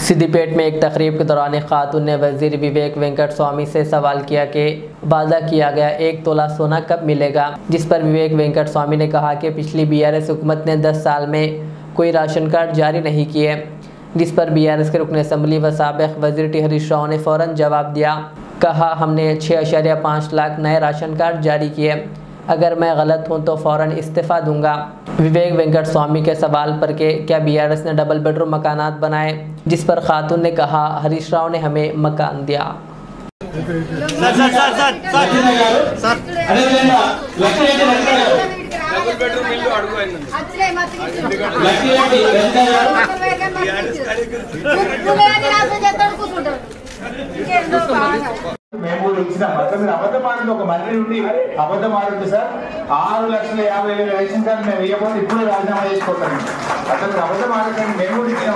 सिद्दीपेट में एक तकरीब के दौरान एक खातून ने वजीर विवेक वेंकट स्वामी से सवाल किया कि वादा किया गया 1 तोला सोना कब मिलेगा, जिस पर विवेक वेंकट स्वामी ने कहा कि पिछली बीआरएस हुकूमत ने 10 साल में कोई राशन कार्ड जारी नहीं किए, जिस पर बीआरएस के रुकन असम्बली व साबिक़ वज़ीर टी हरीश राव ने फ़ौरन जवाब दिया। कहा, हमने 6.5 लाख नए राशन कार्ड जारी किए, अगर मैं गलत हूं तो फ़ौरन इस्तीफ़ा दूंगा। विवेक वेंकट स्वामी के सवाल पर कि क्या बीआरएस ने डबल बेडरूम मकानात बनाए, जिस पर खातून ने कहा, हरीश राव ने हमें मकान दिया। మేము ఇచ్చిన మొత్తం అబద్ధం ఆడింది ఒక మంత్రి నుండి అబద్ధం ఆడింది సార్ 6,50,000 రేషన్ కార్డు మేము ఇవ్వకపోతే ఇప్పుడు రాజీనామా చేసుకోవాలి. అసలు అబద్ధం ఆడకండి. మేము ఇచ్చిన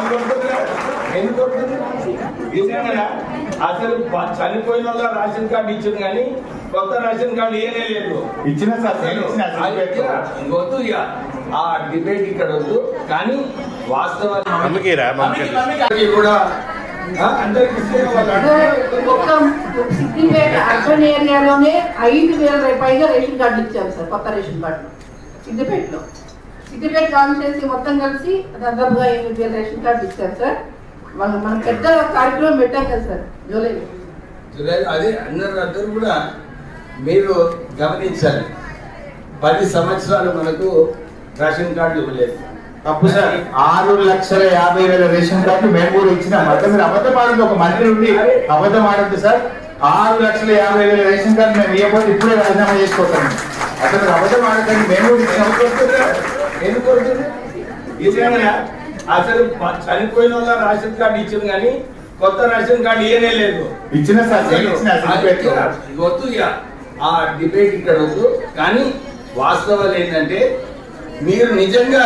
అసలు చనిపోయిన వాళ్ళ రేషన్ కార్డు ఇచ్చింది కానీ కొత్త రేషన్ కార్డు ఏనే లేదు. ఇచ్చిన సార్ వద్దు, ఇక ఆ డిబేట్ ఇక్కడ వద్దు. కానీ వాస్తవానికి కూడా సిద్దిపేట అర్బన్ ఏరియాలోనే 5,000 పైగా రేషన్ కార్డులు ఇచ్చారు సార్, కొత్త రేషన్ కార్డులు సిద్దిపేటలో. సిద్దిపేట కాన్స్టిట్యున్సీ మొత్తం కలిసి దాదాపుగా 8,000 రేషన్ కార్డులు ఇచ్చారు సార్. మనం పెద్ద కార్యక్రమం పెట్టాం కదా సార్ జూలై. అదే అందరూ కూడా మీరు గమనించాలి. 10 సంవత్సరాలు మనకు రేషన్ కార్డులు ఇవ్వలేదు. తప్పు సార్. 6,50,000 రేషన్ కార్డులు మేము కూడా ఇచ్చిన మొత్తం మీరు అబద్ధం ఆడింది ఒక మంత్రి నుండి అబద్ధం ఆడింది సార్. 6,50,000 రేషన్ కార్డు మేము ఇవ్వకపోతే ఇప్పుడే రాజీనామా చేసుకోవాలి. అసలు అబద్ధం ఆడకండి. మేము కూడా ఇచ్చిన అసలు చనిపోయిన వాళ్ళ రేషన్ కార్డు ఇచ్చింది కానీ కొత్త రేషన్ కార్డు ఏనే లేదు. ఇచ్చిన సార్ వద్దు, ఇక ఆ డిబేట్ ఇక్కడ వద్దు. కానీ వాస్తవాలు ఏంటంటే మీరు నిజంగా